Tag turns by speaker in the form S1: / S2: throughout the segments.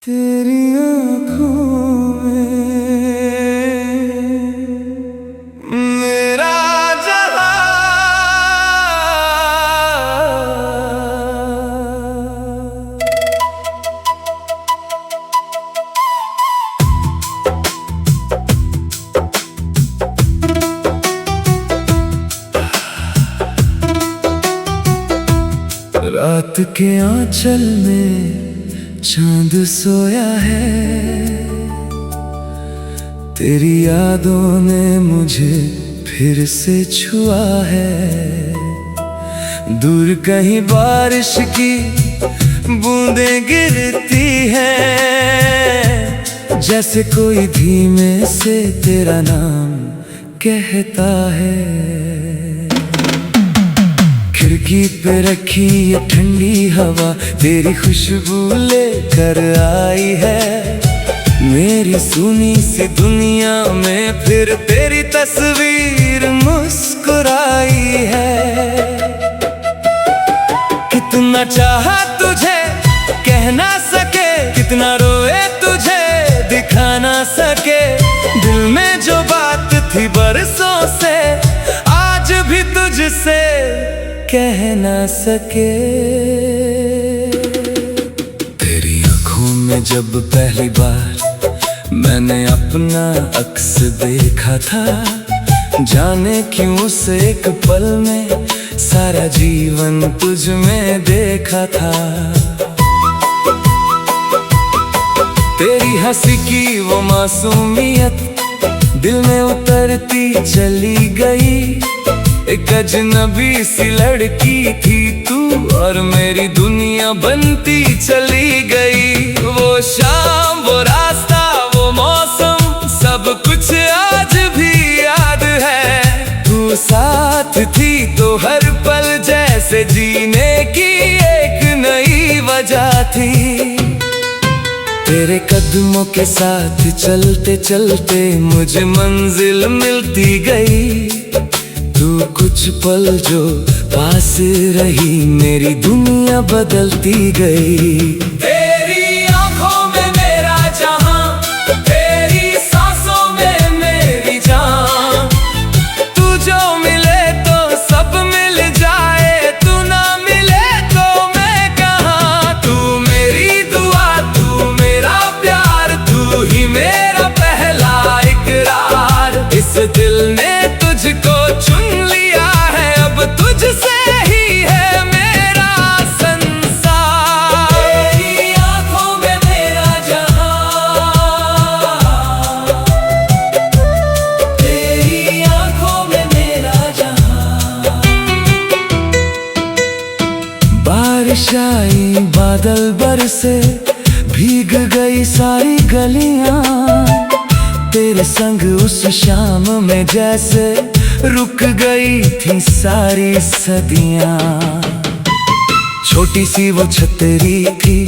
S1: तेरी आँखों में मेरा जहां। रात के आंचल में चांद सोया है, तेरी यादों ने मुझे फिर से छुआ है। दूर कहीं बारिश की बूंदें गिरती हैं, जैसे कोई धीमे से तेरा नाम कहता है। खिड़की पे रखी ये ठंडी हवा तेरी खुशबू लेकर आई है। मेरी सुनी सी दुनिया में फिर तेरी तस्वीर मुस्कुराई है। कितना चाहा तुझे कह ना सके, कितना रोए तुझे दिखा ना सके। दिल में जो बात थी बरसों से आज भी तुझसे कह ना सके। तेरी आँखों में जब पहली बार मैंने अपना अक्स देखा था, जाने क्यों उस एक पल में सारा जीवन तुझ में देखा था। तेरी हंसी की वो मासूमियत दिल में उतरती चली गई। एक अजनबी सी लड़की थी तू और मेरी दुनिया बनती चली गई। वो शाम, वो रास्ता, वो मौसम, सब कुछ आज भी याद है। तू साथ थी तो हर पल जैसे जीने की एक नई वजह थी। तेरे कदमों के साथ चलते चलते मुझे मंजिल मिलती गई। तू कुछ पल जो पास रही मेरी दुनिया बदलती गई। तेरी आँखों में मेरा जहां, तेरी सांसों में मेरी जान। तू जो मिले तो सब मिल जाए, तू ना मिले तो मैं कहाँ। तू मेरी दुआ, तू मेरा प्यार, तू ही मेरा पहला इकरार। इस दिल ने तुझको चुन लिया है, अब तुझसे ही है मेरा संसार। तेरी आँखों में मेरा जहां, तेरी आँखों में मेरा जहां। बारिश आई, बादल बरसे, भीग गई सारी गलियां। तेरे संग उस शाम में जैसे रुक गई थी सारी सदियां। छोटी सी वो छतरी थी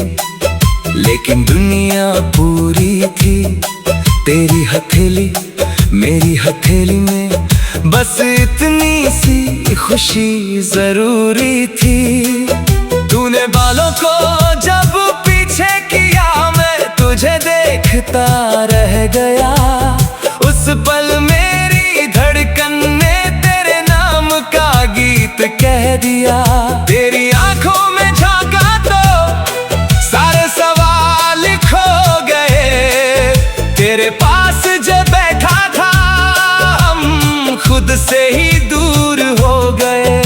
S1: लेकिन दुनिया पूरी थी। तेरी हथेली मेरी हथेली में बस इतनी सी खुशी जरूरी थी। तूने बालों को जब पीछे किया मैं तुझे देखता रह गया। उस पल मेरी धड़कन ने तेरे नाम का गीत कह दिया। तेरी आंखों में झांका तो सारे सवाल खो गए। तेरे पास जब बैठा था हम खुद से ही दूर हो गए।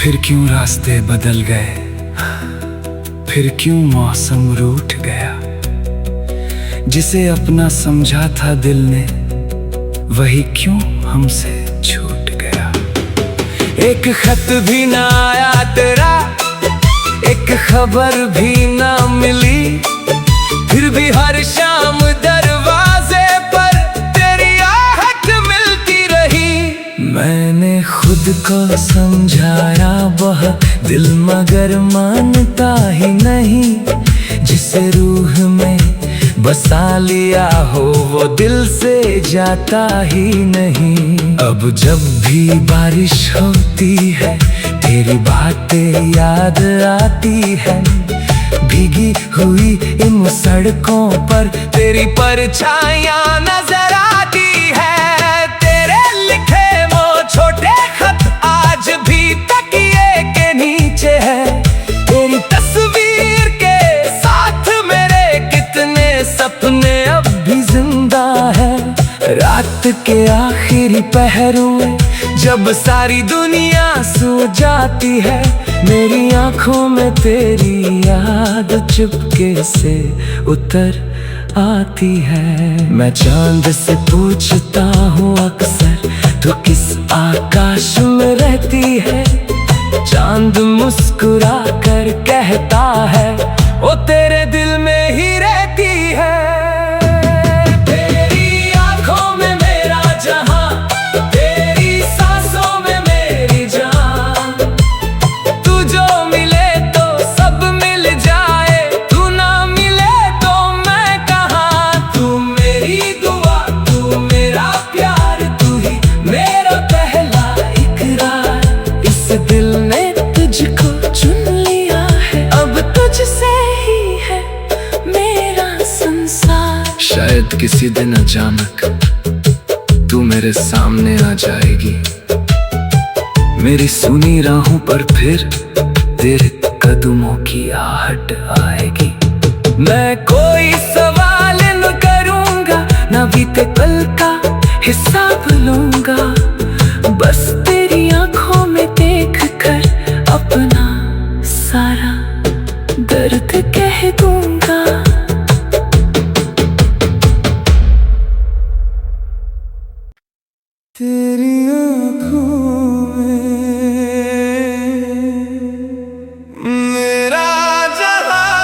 S1: फिर क्यों रास्ते बदल गए, फिर क्यों मौसम रूठ गया। जिसे अपना समझा था दिल ने वही क्यों हमसे छूट गया। एक खत भी ना आया तेरा, एक खबर भी ना मिली। फिर भी हर शाम दरवाजे पर तेरी आहट मिलती रही। मैंने खुद को समझाया बहुत दिल मगर मानता ही नहीं। जिसे रूह में बसा लिया हो वो दिल से जाता ही नहीं। अब जब भी बारिश होती है तेरी बातें याद आती है। भीगी हुई इन सड़कों पर तेरी परछाइयां नजर आती है। तेरे लिखे वो छोटे खत आज भी तकिए के नीचे है। तेरी तस्वीर के साथ मेरे कितने सपने अब भी जिंदा है। रात के आखिरी पहरों में जब सारी दुनिया सो जाती है, मेरी आंखों में तेरी याद चुपके से उतर आती है। मैं चांद से पूछता हूँ अक्सर, तू किस आकाश में रहती है? चांद मुस्कुरा कर कहता है, ओ तेरे दिल में ही रहती है। शायद किसी दिन अचानक तू मेरे सामने आ जाएगी, मेरी सुनी राहों पर फिर तेरे कदमों की आहट आएगी। मैं कोई सवाल न करूंगा, ना बीते कल का हिसाब लूंगा, बस तेरी आंखों में देख कर अपना सारा दर्द कह दूंगा। तेरी आँखों में मेरा जहां,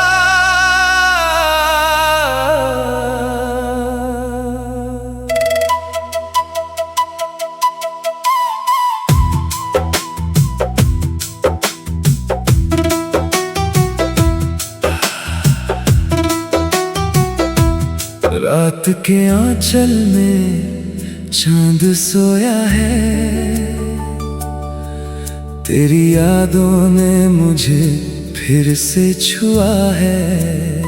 S1: रात के आंचल में चांद सोया है। तेरी यादों ने मुझे फिर से छुआ है।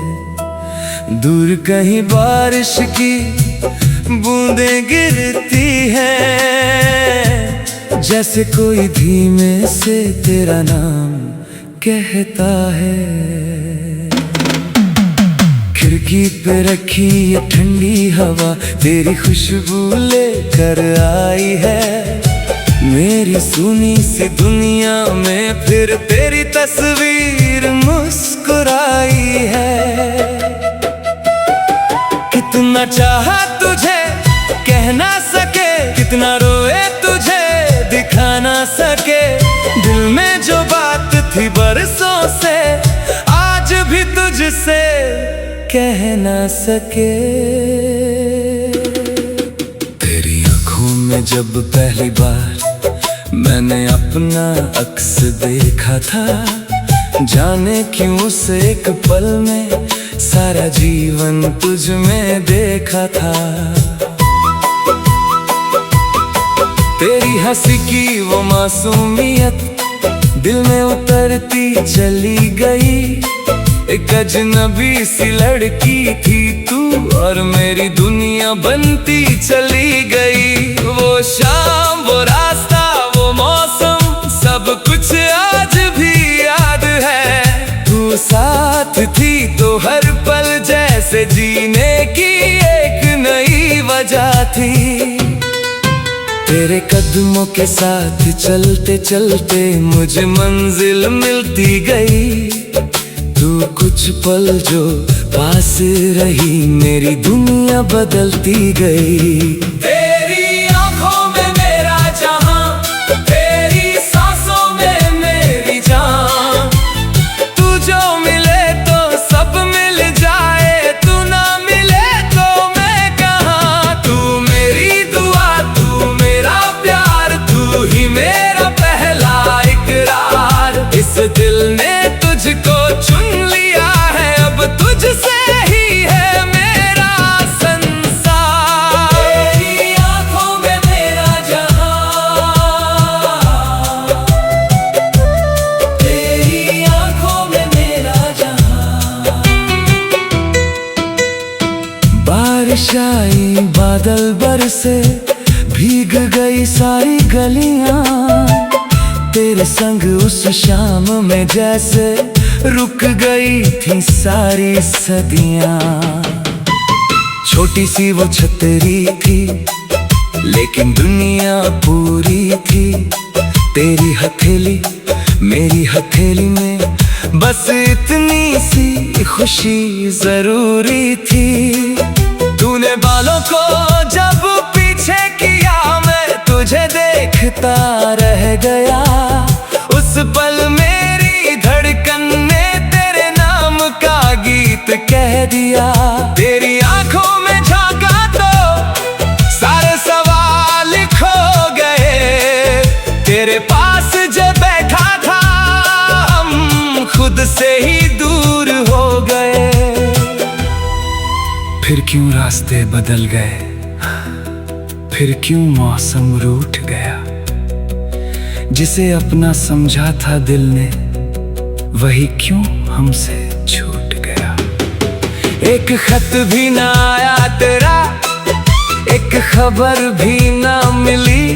S1: दूर कहीं बारिश की बूंदें गिरती हैं, जैसे कोई धीमे से तेरा नाम कहता है। खिड़की पे रखी ये ठंडी हवा तेरी खुशबू लेकर आई है। मेरी सुनी सी दुनिया में फिर तेरी तस्वीर मुस्कुराई है। कितना चाहा तुझे कह ना सके, कितना रोए तुझे दिखा ना सके। दिल में जो बात थी बरसों से आज भी तुझसे कह ना सके। तेरी आँखों में जब पहली बार मैंने अपना अक्स देखा था, जाने क्यों उस एक पल में सारा जीवन तुझ में देखा था। तेरी हंसी की वो मासूमियत दिल में उतरती चली गई। एक अजनबी सी लड़की थी तू और मेरी दुनिया बनती चली गई। वो शाम, वो रास्ता, वो मौसम, सब कुछ आज भी याद है। तू साथ थी तो हर पल जैसे जीने की एक नई वजह थी। तेरे कदमों के साथ चलते चलते मुझे मंजिल मिलती गई। तू कुछ पल जो पास रही मेरी दुनिया बदलती गई। तेरी आंखों में मेरा जहां, तेरी सांसों में मेरी जान। तू जो मिले तो सब मिल जाए, तू ना मिले तो मैं कहाँ। तू मेरी दुआ, तू मेरा प्यार, तू ही मेरा पहला इकरार। इस दिल ने तुझको चुन लिया है, अब तुझसे ही है मेरा संसार। तेरी बारिश आई, बादल बरसे, भीग गई सारी गलियां। तेरे संग उस शाम में जैसे रुक गई थी सारी सदियां। छोटी सी वो छतरी थी, लेकिन दुनिया पूरी थी। तेरी हथेली मेरी हथेली में, बस इतनी सी खुशी जरूरी थी। तूने बालों को जब पीछे किया, मैं तुझे देखता रह गया। उस पल मेरी धड़कन ने तेरे नाम का गीत कह दिया। तेरी आंखों में झांका तो सारे सवाल खो गए। तेरे पास जब बैठा था, हम खुद से ही दूर हो गए। फिर क्यों रास्ते बदल गए, फिर क्यों मौसम रूठ गया। जिसे अपना समझा था दिल ने, वही क्यों हमसे छूट गया। एक खत भी ना आया तेरा, एक खबर भी ना मिली।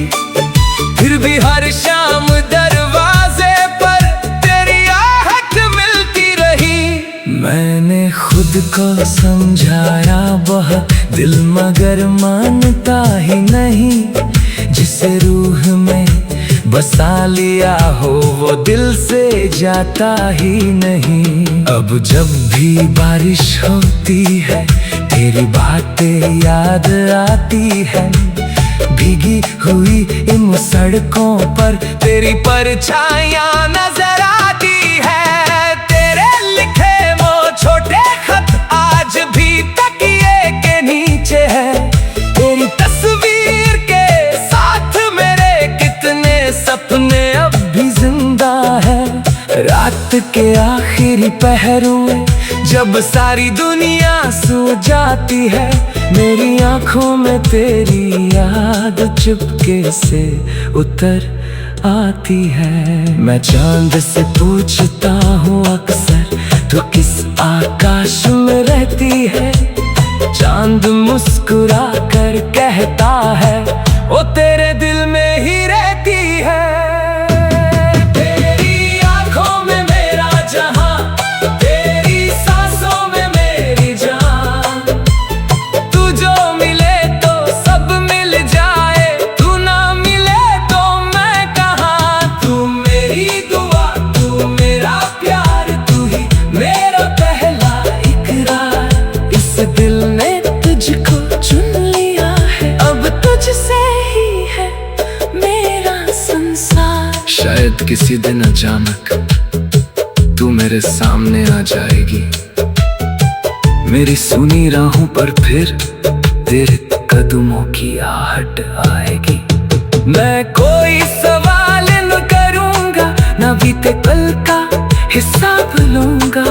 S1: फिर भी हर शाम दरवाजे पर तेरी आहट मिलती रही। मैंने खुद को समझाया बहुत दिल, मगर मानता ही नहीं। जिसे रूह में बसा लिया हो, वो दिल से जाता ही नहीं। अब जब भी बारिश होती है, तेरी बातें याद आती है। भीगी हुई इन सड़कों पर तेरी परछाइयां नजर आती है। तेरे लिखे वो छोटे खत आज भी तकिए के नीचे है। तेरी तस्वीर के साथ मेरे कितने सपने अब भी जिंदा है। रात के आखिरी पहरों में जब सारी दुनिया सो जाती है, मेरी आंखों में तेरी याद चुपके से उतर आती है। मैं चांद से पूछता हूँ अक्सर, तू किस आकाश में रहती है। चांद मुस्कुरा कर कहता है, वो तेरे दिल में ही रहती है। दिल ने तुझको चुन लिया है, अब तुझसे ही है मेरा संसार। शायद किसी दिन अचानक तू मेरे सामने आ जाएगी, मेरी सुनी राहों पर फिर तेरे कदमों की आहट आएगी। मैं कोई सवाल न करूंगा, न बीते कल का हिसाब लूंगा।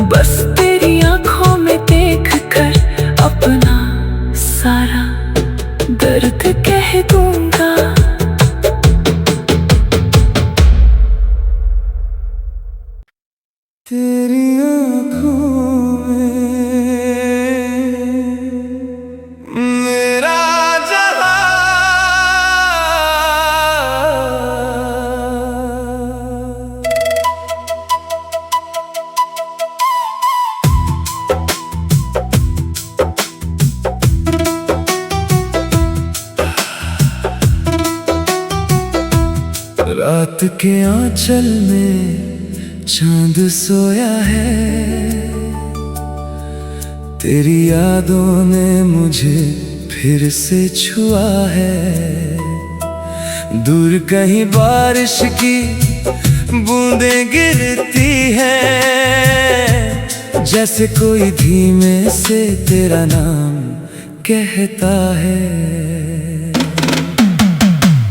S1: बस तेरी आंखों में देख कर अपना सारा दर्द कह दूंगा। तेरी आंखों में मेरा जहां, रात के आंचल में चांद सोया है। तेरी यादों ने मुझे फिर से छुआ है। दूर कहीं बारिश की बूंदें गिरती हैं, जैसे कोई धीमे से तेरा नाम कहता है।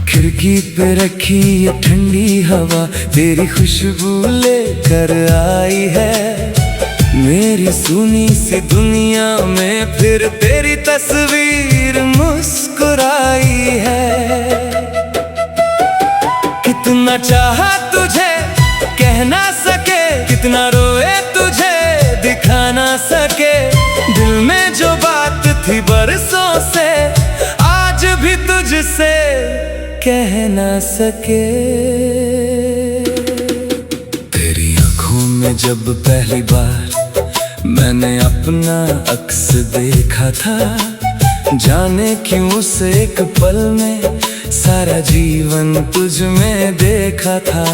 S1: खिड़की पे रखी ये ठंडी हवा तेरी खुशबू लेकर आई है। मेरी सुनी सी दुनिया में फिर तेरी तस्वीर मुस्कुराई है। कितना चाहा तुझे कह ना सके, कितना रोए तुझे दिखा ना सके। दिल में जो बात थी कह ना सके। तेरी आंखों में जब पहली बार मैंने अपना अक्स देखा था, जाने क्यों उस एक पल में सारा जीवन तुझ में देखा था।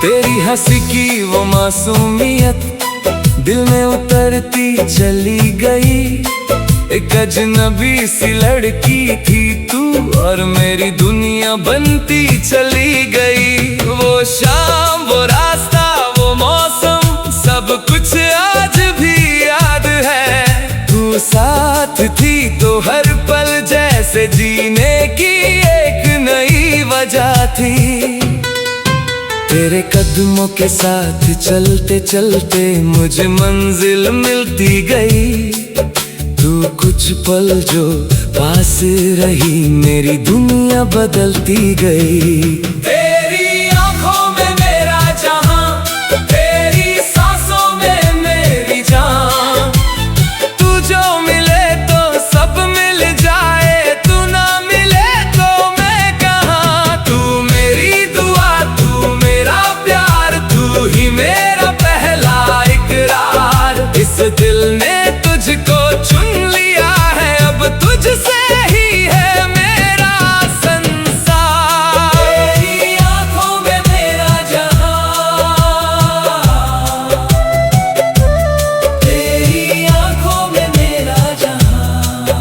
S1: तेरी हंसी की वो मासूमियत दिल में उतरती चली गई। एक अजनबी सी लड़की थी तू और मेरी दुनिया बनती चली गई। वो शाम, वो रास्ता, वो मौसम, सब कुछ आज भी याद है। तू साथ थी तो हर पल जैसे जीने की एक नई वजह थी। तेरे कदमों के साथ चलते चलते मुझे मंजिल मिलती गई। तू कुछ पल जो पास रही मेरी दुनिया बदलती गई। तेरी आंखों में मेरा जहां, तेरी सांसों में मेरी जान। तू जो मिले तो सब मिल जाए, तू ना मिले तो मैं कहां। तू मेरी दुआ, तू मेरा प्यार, तू ही मेरा पहला इकरार। इस दिल ने तुझको चुन लिया है, अब तुझसे ही है मेरा संसार। तेरी आंखों में मेरा जहां, तेरी आंखों में मेरा जहां।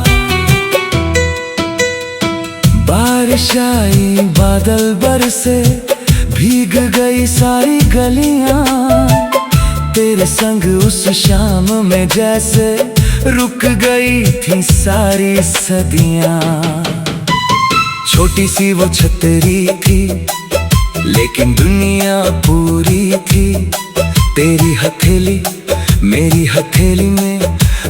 S1: बारिश आई, बादल बरसे, भीग गई सारी गलियां। तेरे संग उस शाम में जैसे रुक गई थी सारी सदियां। छोटी सी वो छतरी थी लेकिन दुनिया पूरी थी। तेरी हथेली मेरी हथेली में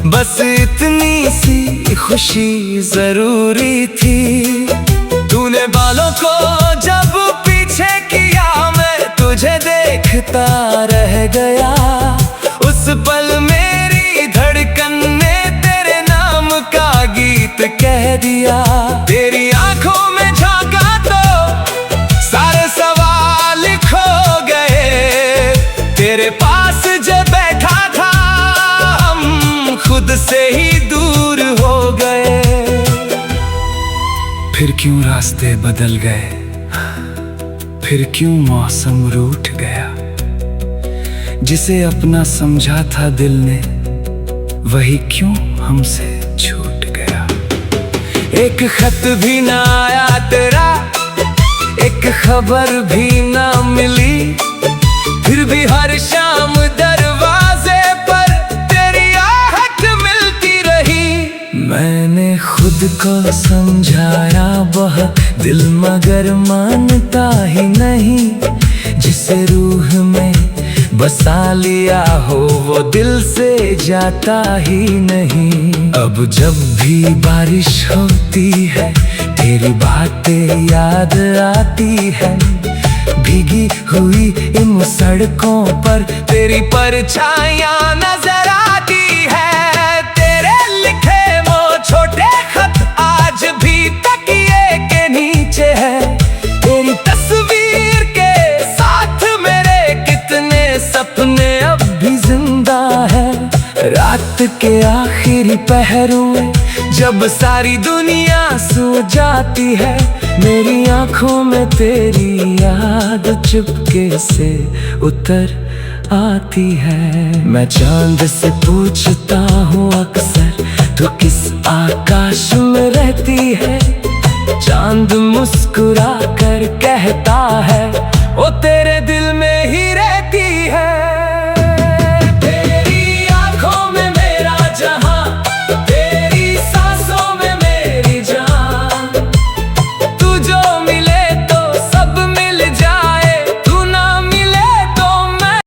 S1: बस इतनी सी खुशी जरूरी थी। तूने बालों को जब पीछे किया, मैं तुझे देखता रह गया। उस पल मेरी धड़कन ने तेरे नाम का गीत कह दिया। तेरी आंखों में झांका तो सारे सवाल खो गए। तेरे पास जब बैठा था हम खुद से ही दूर हो गए। फिर क्यों रास्ते बदल गए, फिर क्यों मौसम रूठ गया। जिसे अपना समझा था दिल ने, वही क्यों हमसे छूट गया। एक खत भी ना आया तेरा, एक खबर भी ना मिली। फिर भी हर शाम दरवाजे पर तेरी आहट मिलती रही। मैंने खुद को समझाया बहुत दिल, मगर मानता ही नहीं। जिसे रूह में बसा लिया हो वो दिल से जाता ही नहीं। अब जब भी बारिश होती है तेरी बातें याद आती है। भीगी हुई इन सड़कों पर तेरी परछाइयां नजर आती है। तेरे लिखे वो छोटे खत आज भी तकिए के नीचे है। तेरी तस्वीर के साथ मेरे कितने सपने अब भी जिंदा है। रात के आखिरी पहरों में जब सारी दुनिया सो जाती है, मेरी आंखों में तेरी याद चुपके से उतर आती है। मैं चांद से पूछता हूँ अक्सर, तू किस आकाश में रहती है। चांद मुस्कुरा कर कहता है,